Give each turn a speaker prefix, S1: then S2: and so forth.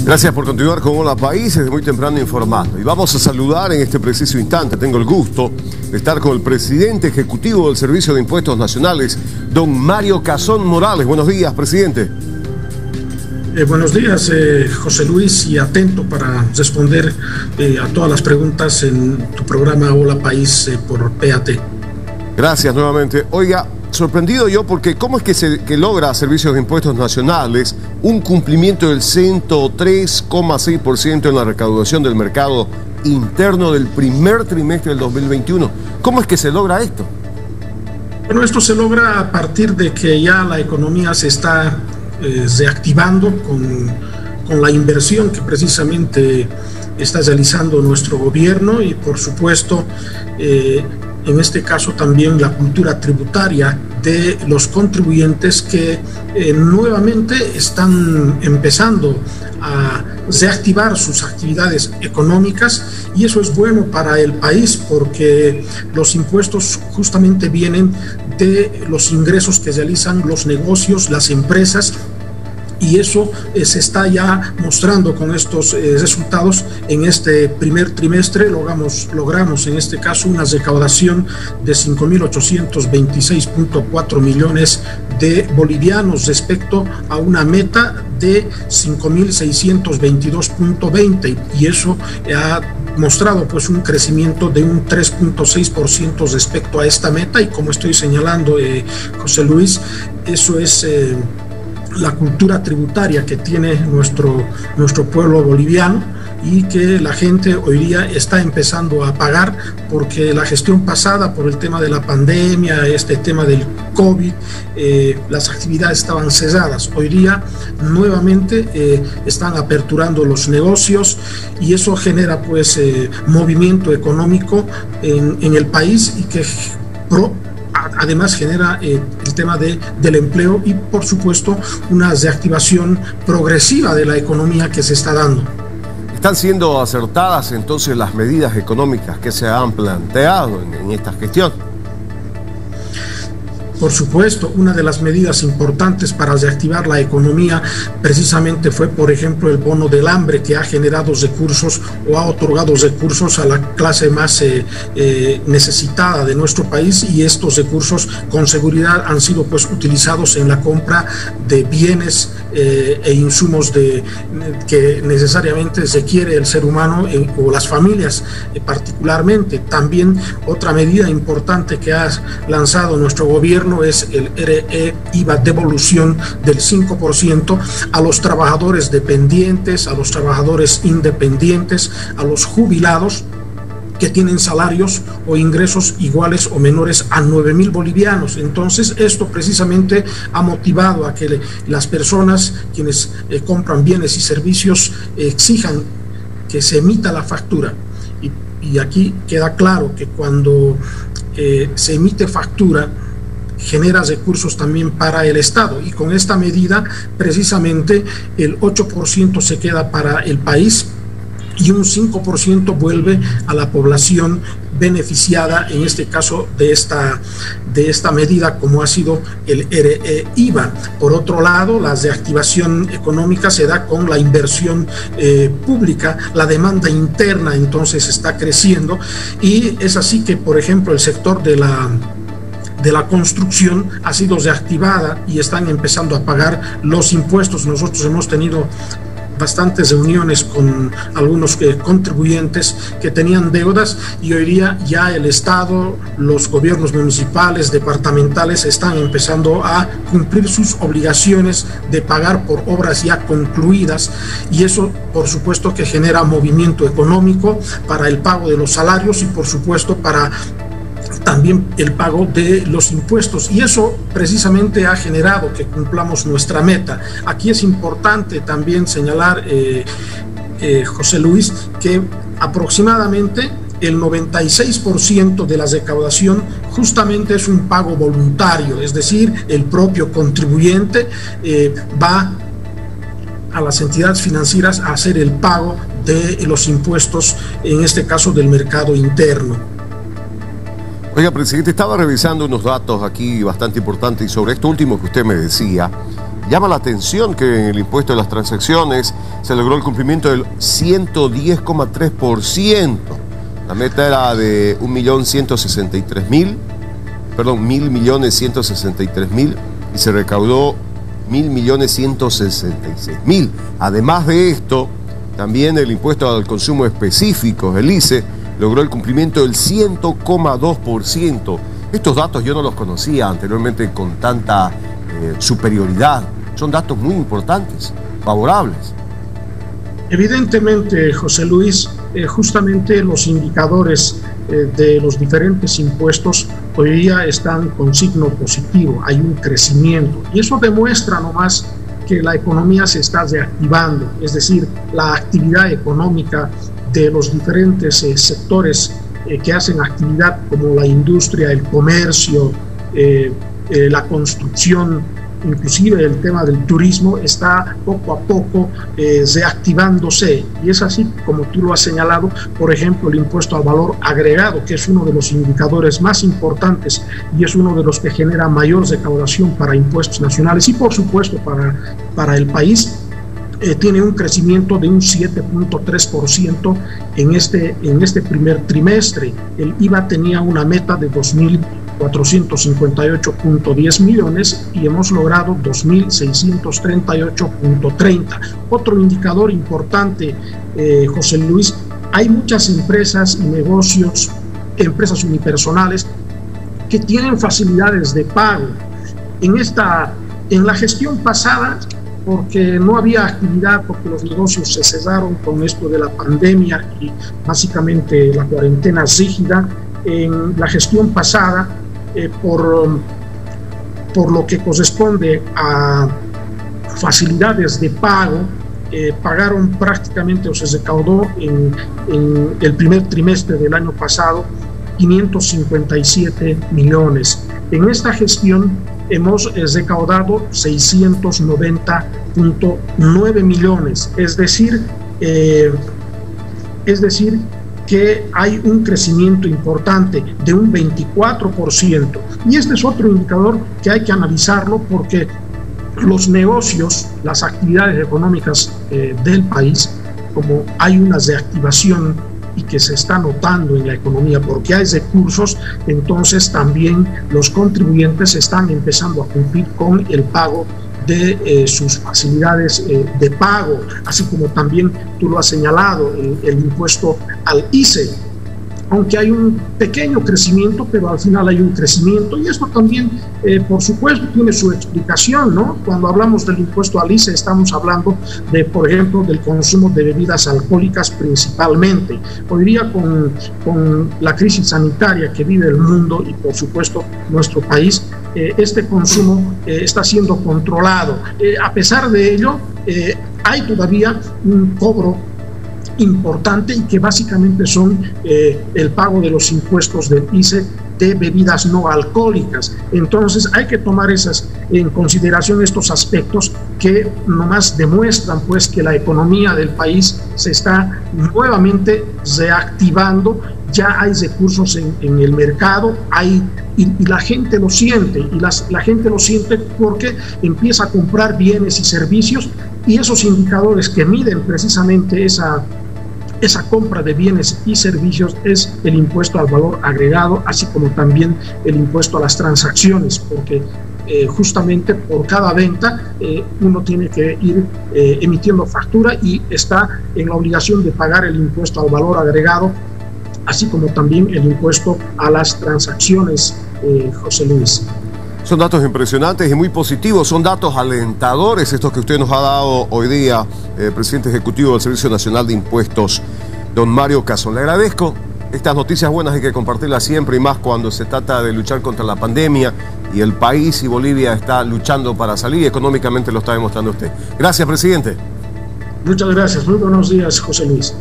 S1: Gracias por continuar con Hola País, desde muy temprano informando. Y vamos a saludar en este preciso instante, tengo el gusto de estar con el presidente ejecutivo del Servicio de Impuestos Nacionales, don Mario Cazón Morales. Buenos días, presidente.
S2: Buenos días, José Luis, y atento para responder a todas las preguntas en tu programa Hola País por PAT.
S1: Gracias nuevamente. Oiga, sorprendido yo porque ¿cómo es que logra Servicios de Impuestos Nacionales un cumplimiento del 103,6% en la recaudación del mercado interno del primer trimestre del 2021? ¿Cómo es que se logra esto?
S2: Bueno, esto se logra a partir de que ya la economía se está reactivando con la inversión que precisamente está realizando nuestro gobierno y, por supuesto, en este caso también la cultura tributaria de los contribuyentes que nuevamente están empezando a reactivar sus actividades económicas, y eso es bueno para el país porque los impuestos justamente vienen de los ingresos que realizan los negocios, las empresas, y eso se está ya mostrando con estos resultados. En este primer trimestre logramos en este caso una recaudación de 5.826.4 millones de bolivianos respecto a una meta de 5.622.20, y eso ha mostrado pues un crecimiento de un 3.6% respecto a esta meta. Y como estoy señalando, José Luis, eso es la cultura tributaria que tiene nuestro pueblo boliviano, y que la gente hoy día está empezando a pagar, porque la gestión pasada, por el tema de la pandemia, este tema del COVID, las actividades estaban cesadas. Hoy día nuevamente están aperturando los negocios, y eso genera pues movimiento económico en el país, y que además genera el tema del empleo y, por supuesto, una reactivación progresiva de la economía que se está dando.
S1: ¿Están siendo acertadas entonces las medidas económicas que se han planteado en esta gestión?
S2: Por supuesto, una de las medidas importantes para reactivar la economía precisamente fue, por ejemplo, el bono del hambre, que ha generado recursos o ha otorgado recursos a la clase más necesitada de nuestro país, y estos recursos con seguridad han sido pues utilizados en la compra de bienes e insumos que necesariamente requiere el ser humano o las familias particularmente. También otra medida importante que ha lanzado nuestro gobierno es el RE-IVA devolución del 5% a los trabajadores dependientes, a los trabajadores independientes, a los jubilados que tienen salarios o ingresos iguales o menores a 9.000 bolivianos. Entonces, esto precisamente ha motivado a que las personas quienes compran bienes y servicios exijan que se emita la factura. Y aquí queda claro que cuando se emite factura, genera recursos también para el Estado, y con esta medida precisamente el 8% se queda para el país y un 5% vuelve a la población beneficiada, en este caso de esta medida, como ha sido el RE-IVA. Por otro lado, la reactivación económica se da con la inversión pública, la demanda interna entonces está creciendo, y es así que, por ejemplo, el sector de la construcción ha sido reactivada y están empezando a pagar los impuestos. Nosotros hemos tenido bastantes reuniones con algunos contribuyentes que tenían deudas, y hoy día ya el Estado, los gobiernos municipales, departamentales están empezando a cumplir sus obligaciones de pagar por obras ya concluidas, y eso por supuesto que genera movimiento económico para el pago de los salarios y por supuesto para también el pago de los impuestos, y eso precisamente ha generado que cumplamos nuestra meta. Aquí es importante también señalar, José Luis, que aproximadamente el 96% de la recaudación justamente es un pago voluntario, es decir, el propio contribuyente va a las entidades financieras a hacer el pago de los impuestos, en este caso del mercado interno.
S1: Oiga, presidente, estaba revisando unos datos aquí bastante importantes, y sobre esto último que usted me decía, llama la atención que en el impuesto de las transacciones se logró el cumplimiento del 110,3%. La meta era de 1.163.000 y se recaudó 1.166.000. Además de esto, también el impuesto al consumo específico, el ICE, logró el cumplimiento del 100,2%. Estos datos yo no los conocía anteriormente con tanta superioridad. Son datos muy importantes, favorables.
S2: Evidentemente, José Luis, justamente los indicadores de los diferentes impuestos hoy día están con signo positivo, hay un crecimiento y eso demuestra nomás que la economía se está reactivando, es decir, la actividad económica de los diferentes sectores que hacen actividad como la industria, el comercio, la construcción, inclusive el tema del turismo está poco a poco reactivándose y es así como tú lo has señalado, por ejemplo el impuesto al valor agregado, que es uno de los indicadores más importantes y es uno de los que genera mayor recaudación para impuestos nacionales y por supuesto para el país. Tiene un crecimiento de un 7,3% en este primer trimestre. El IVA tenía una meta de 2.458.10 millones y hemos logrado 2.638.30. Otro indicador importante, José Luis, hay muchas empresas y negocios, empresas unipersonales que tienen facilidades de pago. En la gestión pasada, porque no había actividad, porque los negocios se cesaron con esto de la pandemia y básicamente la cuarentena rígida, en la gestión pasada, por lo que corresponde a facilidades de pago, pagaron prácticamente o se recaudó en el primer trimestre del año pasado 557 millones. En esta gestión hemos recaudado 690.9 millones, es decir, que hay un crecimiento importante de un 24%. Y este es otro indicador que hay que analizarlo porque los negocios, las actividades económicas del país, como hay una reactivación y que se está notando en la economía porque hay recursos, entonces también los contribuyentes están empezando a cumplir con el pago de sus facilidades de pago, así como también tú lo has señalado, el impuesto al ICE, aunque hay un pequeño crecimiento, pero al final hay un crecimiento y esto también, por supuesto, tiene su explicación, ¿no? Cuando hablamos del impuesto al ICE estamos hablando de, por ejemplo, del consumo de bebidas alcohólicas principalmente. Hoy día con la crisis sanitaria que vive el mundo y, por supuesto, nuestro país, este consumo está siendo controlado. A pesar de ello, hay todavía un cobro importante y que básicamente son el pago de los impuestos del ICE de bebidas no alcohólicas. Entonces hay que tomar en consideración estos aspectos que nomás demuestran pues que la economía del país se está nuevamente reactivando, ya hay recursos en el mercado, y la gente lo siente, y la gente lo siente porque empieza a comprar bienes y servicios, y esos indicadores que miden precisamente esa compra de bienes y servicios es el impuesto al valor agregado, así como también el impuesto a las transacciones, porque justamente por cada venta uno tiene que ir emitiendo factura y está en la obligación de pagar el impuesto al valor agregado, así como también el impuesto a las transacciones, José Luis.
S1: Son datos impresionantes y muy positivos, son datos alentadores estos que usted nos ha dado hoy día, presidente ejecutivo del Servicio Nacional de Impuestos, don Mario Casson. Le agradezco. Estas noticias buenas hay que compartirlas siempre y más cuando se trata de luchar contra la pandemia y el país y Bolivia está luchando para salir y económicamente lo está demostrando usted. Gracias, presidente.
S2: Muchas gracias. Muy buenos días, José Luis.